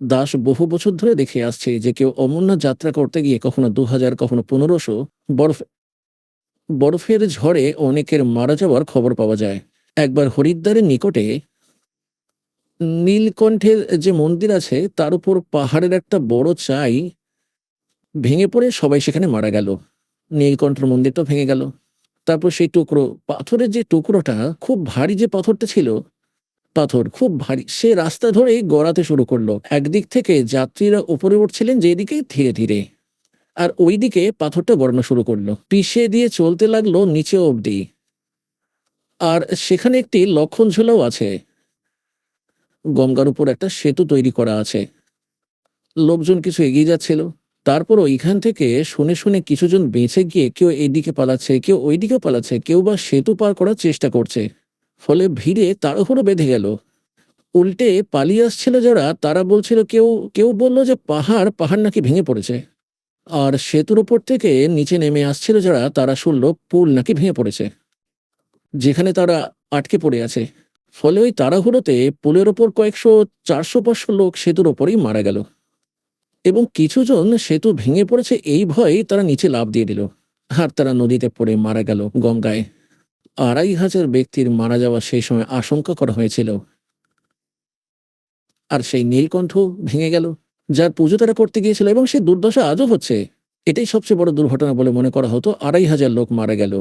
দাস বহু বছর ধরে দেখে আসছে যে কেউ অমরনাথ যাত্রা করতে গিয়ে কখনো ২০০০, কখনো ১৫০০ বরফ বরফের ঝড়ে অনেকের মারা যাওয়ার খবর পাওয়া যায়। একবার হরিদ্বারের নিকটে নীলকণ্ঠের যে মন্দির আছে তার উপর পাহাড়ের একটা বড় চাই ভেঙে পড়ে সবাই সেখানে মারা গেল। নীলকণ্ঠের মন্দিরটাও ভেঙে গেল। তারপর সেই টুকরো পাথরের যে টুকরোটা খুব ভারী, যে পাথরটা ছিল, পাথর খুব ভারী, সে রাস্তা ধরেই গড়াতে শুরু করলো। একদিক থেকে যাত্রীরা উপরে উঠছিলেন যেদিকে, ধীরে ধীরে, আর ওইদিকে পাথরটা গড়ানো শুরু করলো, পিষে দিয়ে চলতে লাগলো নিচে অবধি। আর সেখানে একটি লক্ষণ ঝোলাও আছে। গঙ্গার উপর একটা সেতু তৈরি করা আছে। লোকজন কিছু এগিয়ে যাচ্ছিল। তারপর ওইখান থেকে শুনে শুনে কিছুজন বেঁচে গিয়ে কেউ এইদিকে পালাচ্ছে, কেউ ওইদিকে পালাচ্ছে, কেউ বা সেতু পার করার চেষ্টা করছে। ফলে ভিড়ে তাড়াহুড়ো বেঁধে গেল। উল্টে পালিয়ে আসছিল যারা, তারা বলছিল, কেউ কেউ বলল যে পাহাড় পাহাড় নাকি ভেঙে পড়েছে। আর সেতুর উপর থেকে নিচে নেমে আসছিল যারা, তারা শুনল পুল নাকি ভেঙে পড়েছে, যেখানে তারা আটকে পড়ে আছে। ফলে ওই তাড়াহুড়োতে পুলের ওপর কয়েকশো, ৪০০-৫০০ লোক সেতুর ওপরেই মারা গেল। এবং কিছুজন সেতু ভেঙে পড়েছে এই ভয়ে তারা নিচে লাফ দিয়ে দিল, আর তারা নদীতে পড়ে মারা গেল গঙ্গায়। ২৫০০ ব্যক্তির মারা যাওয়া সেই সময় আশঙ্কা করা হয়েছিল। আর সেই নীলকণ্ঠ ভেঙে গেল, যার পুজো তারা করতে গিয়েছিল, এবং সে দুর্দশা আজও হচ্ছে। এটাই সবচেয়ে বড় দুর্ঘটনা বলে মনে করা হতো। ২৫০০ লোক মারা গেল।